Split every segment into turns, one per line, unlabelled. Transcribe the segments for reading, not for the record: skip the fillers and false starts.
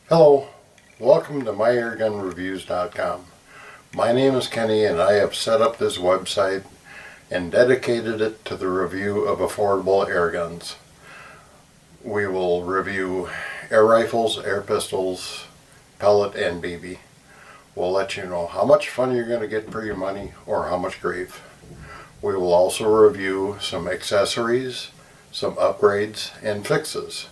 Hello, welcome to myairgunreviews.com. My name is Kenny and I have set up this website and dedicated it to the review of affordable air guns. We will review air rifles, air pistols, pellet and BB. We'll let you know how much fun you're going to get for your money or how much grief. We will also review some accessories, some upgrades and fixes.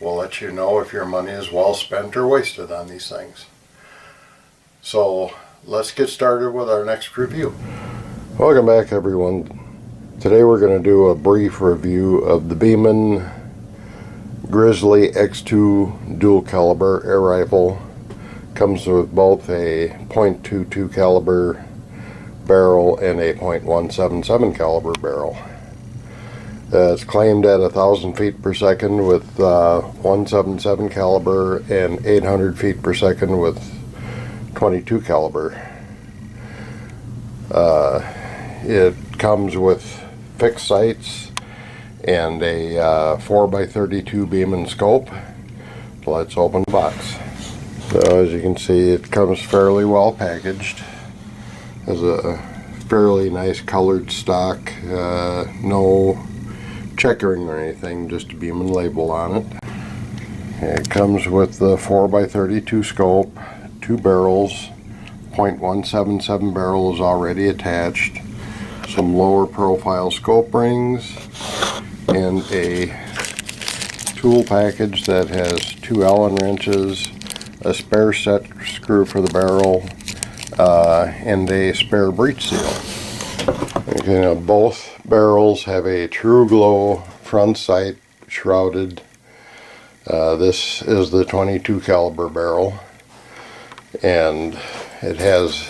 We'll let you know if your money is well spent or wasted on these things. So let's get started with our next review. Welcome back, everyone. Today we're going to do a brief review of the Beeman Grizzly X2 dual caliber air rifle. Comes with both a .22 caliber barrel and a .177 caliber barrel. It's claimed at 1,000 feet per second with 177 caliber and 800 feet per second with 22 caliber. It comes with fixed sights and a 4x32 Beeman scope. Let's open the box. So as you can see, it comes fairly well packaged. Has a fairly nice colored stock, no checkering or anything, just a Beeman label on it. It comes with the 4x32 scope, two barrels, .177 barrel is already attached, some lower profile scope rings, and a tool package that has two Allen wrenches, a spare set screw for the barrel, and a spare breech seal. Okay, now both barrels have a True Glow front sight shrouded. This is the 22 caliber barrel, and it has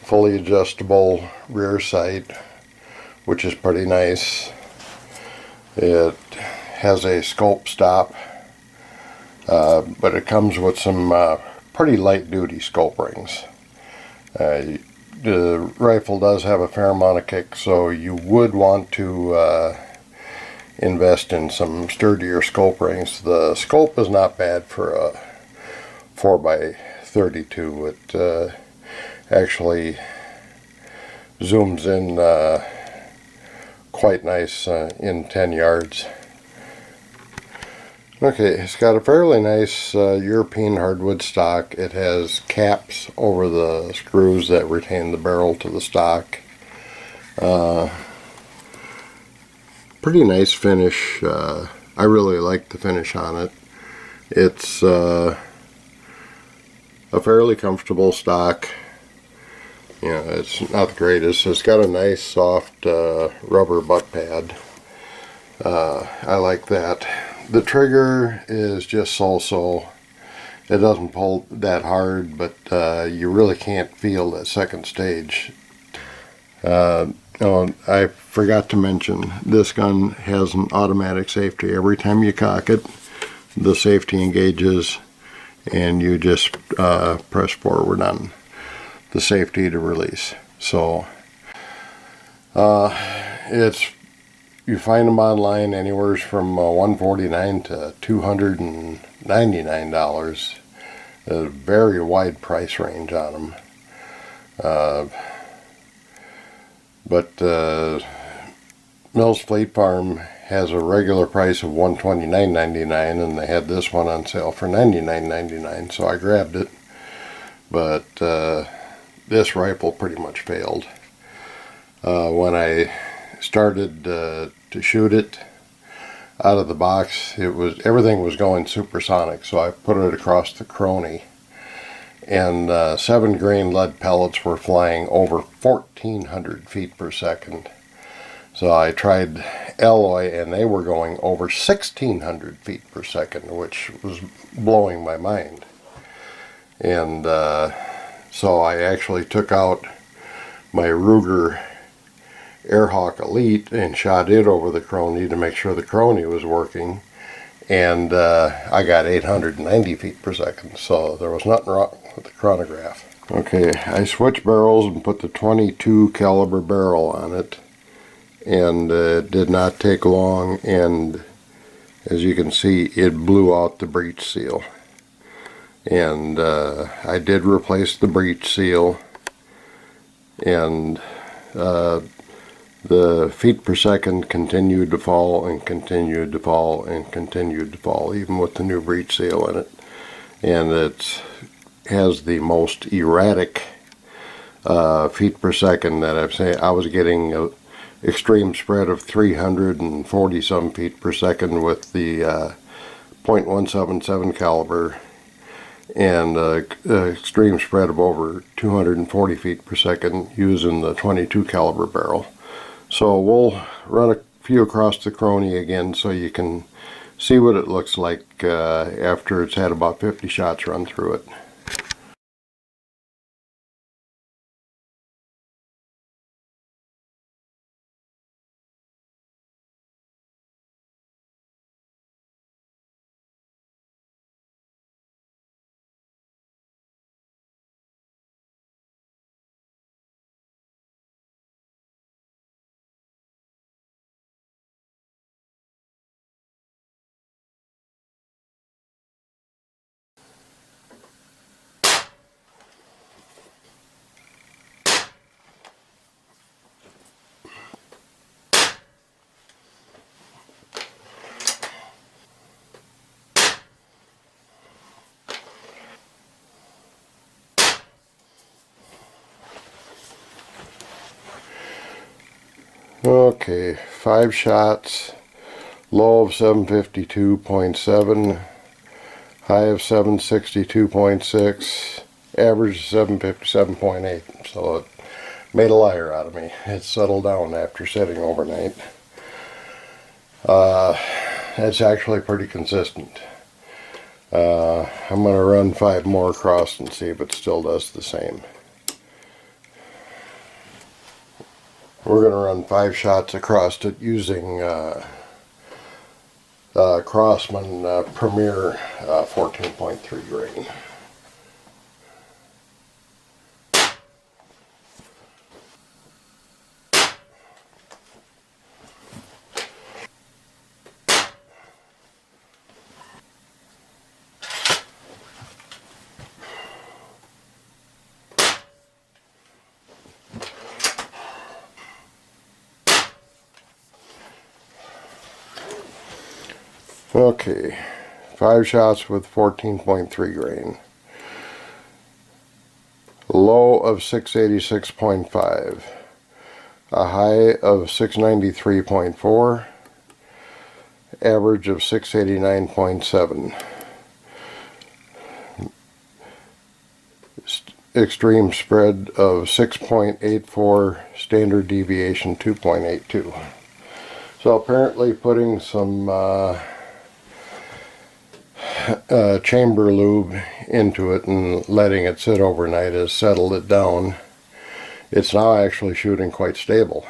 fully adjustable rear sight, which is pretty nice. It has a scope stop, but it comes with some pretty light duty scope rings. The rifle does have a fair amount of kick, so you would want to invest in some sturdier scope rings. The scope is not bad for a 4x32. It actually zooms in quite nice in 10 yards. Okay, it's got a fairly nice European hardwood stock. It has caps over the screws that retain the barrel to the stock. Pretty nice finish. I really like the finish on it. It's a fairly comfortable stock. You know, it's not the greatest. It's got a nice soft rubber butt pad. I like that. The trigger is just so-so. It doesn't pull that hard, but you really can't feel that second stage. Oh, I forgot to mention, this gun has an automatic safety. Every time you cock it, the safety engages and you just press forward on the safety to release. So you find them online anywhere from $149 to $299. A very wide price range on them. But Mills Fleet Farm has a regular price of $129.99, and they had this one on sale for $99.99, so I grabbed it. But this rifle pretty much failed. When I started to shoot it out of the box, everything was going supersonic, so I put it across the crony, and 7 grain lead pellets were flying over 1,400 feet per second. So I tried alloy and they were going over 1,600 feet per second, which was blowing my mind. And so I actually took out my Ruger Airhawk Elite and shot it over the crony to make sure the crony was working, and I got 890 feet per second, so there was nothing wrong with the chronograph. Okay, I switched barrels and put the 22 caliber barrel on it, and it did not take long, and as you can see, it blew out the breech seal. and I did replace the breech seal, and the feet per second continued to fall and continued to fall and continued to fall, even with the new breech seal in it. And it has the most erratic feet per second that I've seen. I was getting an extreme spread of 340 some feet per second with the .177 caliber, and extreme spread of over 240 feet per second using the .22 caliber barrel. So we'll run a few across the Crony again so you can see what it looks like after it's had about 50 shots run through it. Okay, 5 shots, low of 752.7, high of 762.6, average 757.8. So it made a liar out of me. It settled down after sitting overnight. It's actually pretty consistent. I'm going to run 5 more across and see if it still does the same. We're going to run 5 shots across it using Crossman Premier 14.3 grain. Okay, 5 shots with 14.3 grain. Low of 686.5, a high of 693.4, average of 689.7. Extreme spread of 6.84, standard deviation 2.82. So apparently putting some chamber lube into it and letting it sit overnight has settled it down. It's now actually shooting quite stable.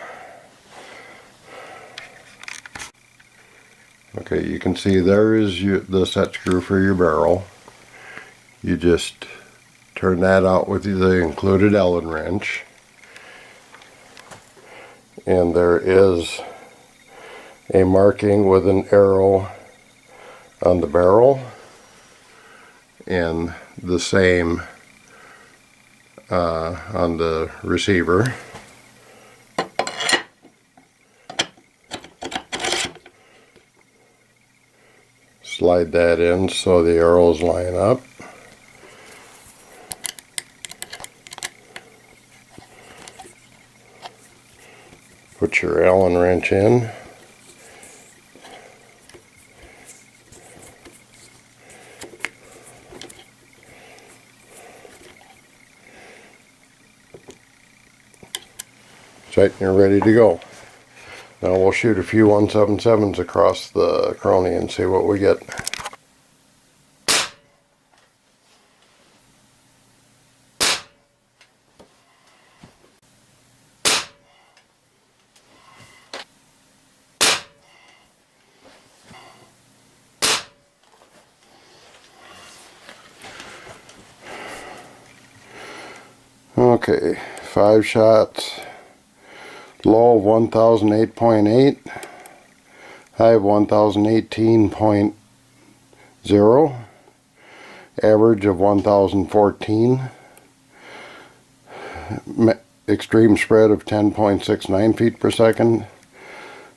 Okay, you can see there is the set screw for your barrel. You just turn that out with the included Allen wrench, and there is a marking with an arrow on the barrel, and the same on the receiver. Slide that in so the arrows line up. Put your Allen wrench in. Set, and you're ready to go. Now we'll shoot a few 177s across the Crony and see what we get. Okay, 5 shots. Low of 1008.8, high of 1018.0, average of 1014, extreme spread of 10.69 feet per second,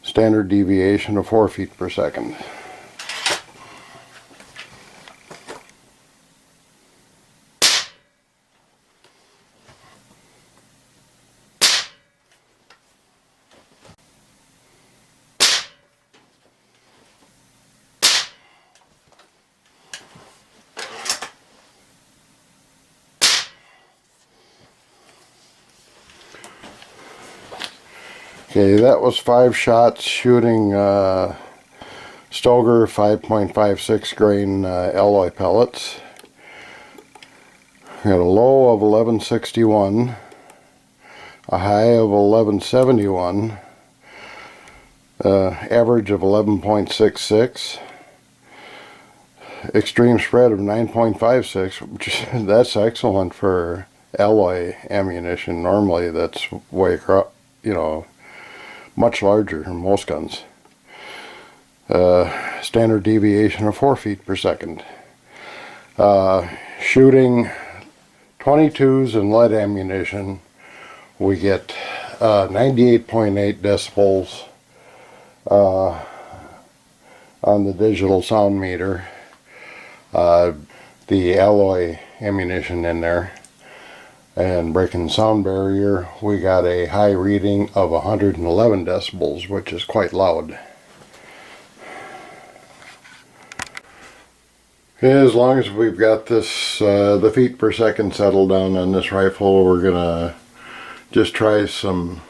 standard deviation of 4 feet per second. Okay, that was 5 shots shooting Stoger 5.56 grain alloy pellets. We got a low of 1161, a high of 1171, average of 11.66, extreme spread of 9.56, which that's excellent for alloy ammunition. Normally that's way across, much larger than most guns. Standard deviation of 4 feet per second. Shooting 22s and lead ammunition, we get 98.8 decibels on the digital sound meter. The alloy ammunition in there. And breaking the sound barrier, we got a high reading of 111 decibels, which is quite loud. As long as we've got this, the feet per second settled down on this rifle, we're gonna just try some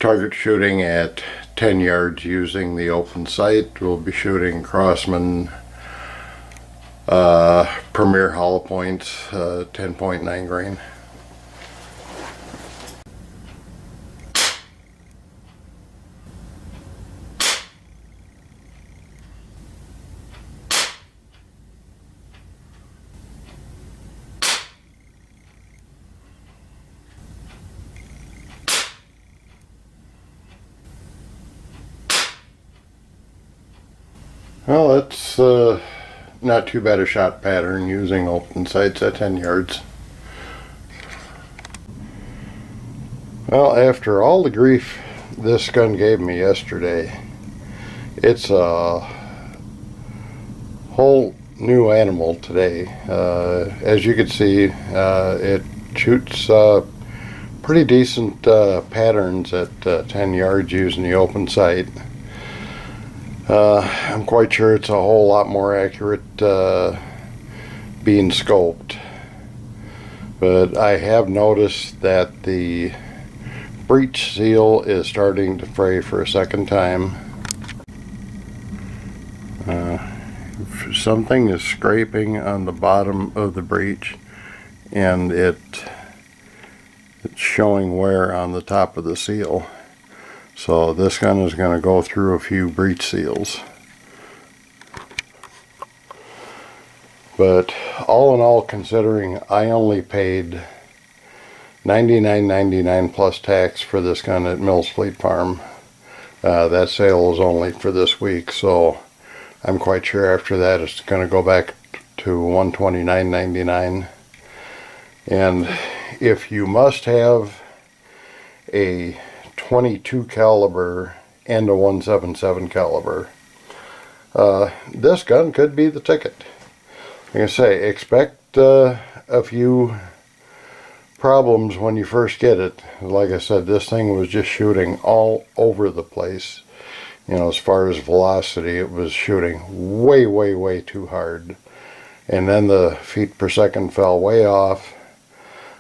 target shooting at 10 yards using the open sight. We'll be shooting Crossman Premier hollow points, 10.9 grain. Well, that's not too bad a shot pattern using open sights at 10 yards. Well, after all the grief this gun gave me yesterday, it's a whole new animal today. As you can see, it shoots pretty decent patterns at 10 yards using the open sight. I'm quite sure it's a whole lot more accurate being scoped, but I have noticed that the breech seal is starting to fray for a second time. Something is scraping on the bottom of the breech, and it's showing wear on the top of the seal. So this gun is going to go through a few breech seals. But all in all, considering I only paid $99.99 plus tax for this gun at Mills Fleet Farm, that sale is only for this week, so I'm quite sure after that it's going to go back to $129.99. And if you must have a 22 caliber and a 177 caliber, this gun could be the ticket. Like I say, expect a few problems when you first get it. Like I said, this thing was just shooting all over the place. As far as velocity, it was shooting way too hard. And then the feet per second fell way off.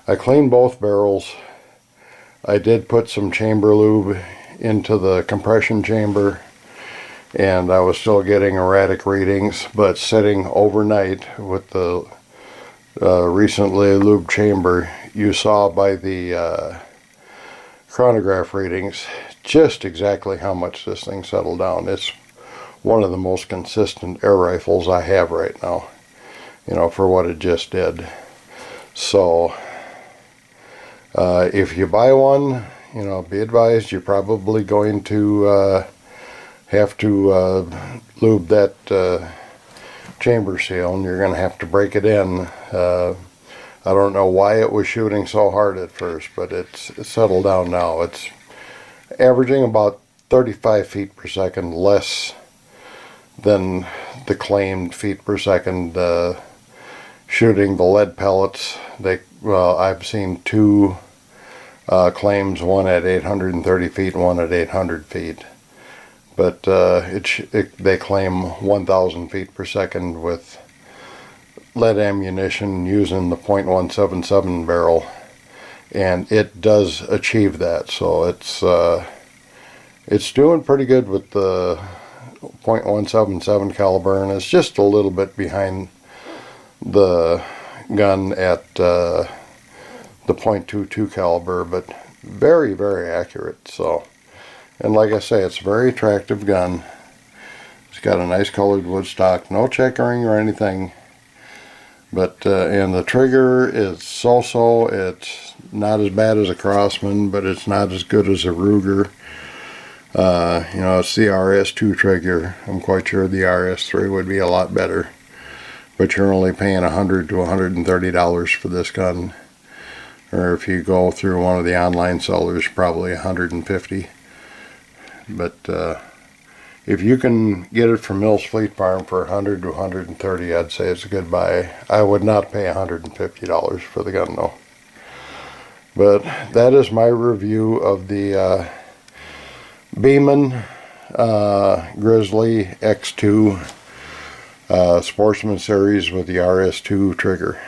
I cleaned both barrels. I did put some chamber lube into the compression chamber, and I was still getting erratic readings, but sitting overnight with the recently lubed chamber, you saw by the chronograph readings just exactly how much this thing settled down. It's one of the most consistent air rifles I have right now, for what it just did. So if you buy one, be advised you're probably going to have to lube that chamber seal, and you're going to have to break it in. I don't know why it was shooting so hard at first, but it's settled down now. It's averaging about 35 feet per second less than the claimed feet per second shooting the lead pellets. I've seen two claims, one at 830 feet and one at 800 feet. But they claim 1,000 feet per second with lead ammunition using the .177 barrel, and it does achieve that. So it's doing pretty good with the .177 caliber, and it's just a little bit behind the gun at the .22 caliber, but very, very accurate. So, and like I say, it's a very attractive gun. It's got a nice colored wood stock, no checkering or anything. But and the trigger is so-so. It's not as bad as a Crossman, but it's not as good as a Ruger. You know, it's the RS2 trigger. I'm quite sure the RS3 would be a lot better. But you're only paying $100 to $130 for this gun. Or if you go through one of the online sellers, probably $150. But if you can get it from Mills Fleet Farm for $100 to $130, I'd say it's a good buy. I would not pay $150 for the gun, though. But that is my review of the Beeman Grizzly X2 Sportsman Series with the RS2 trigger.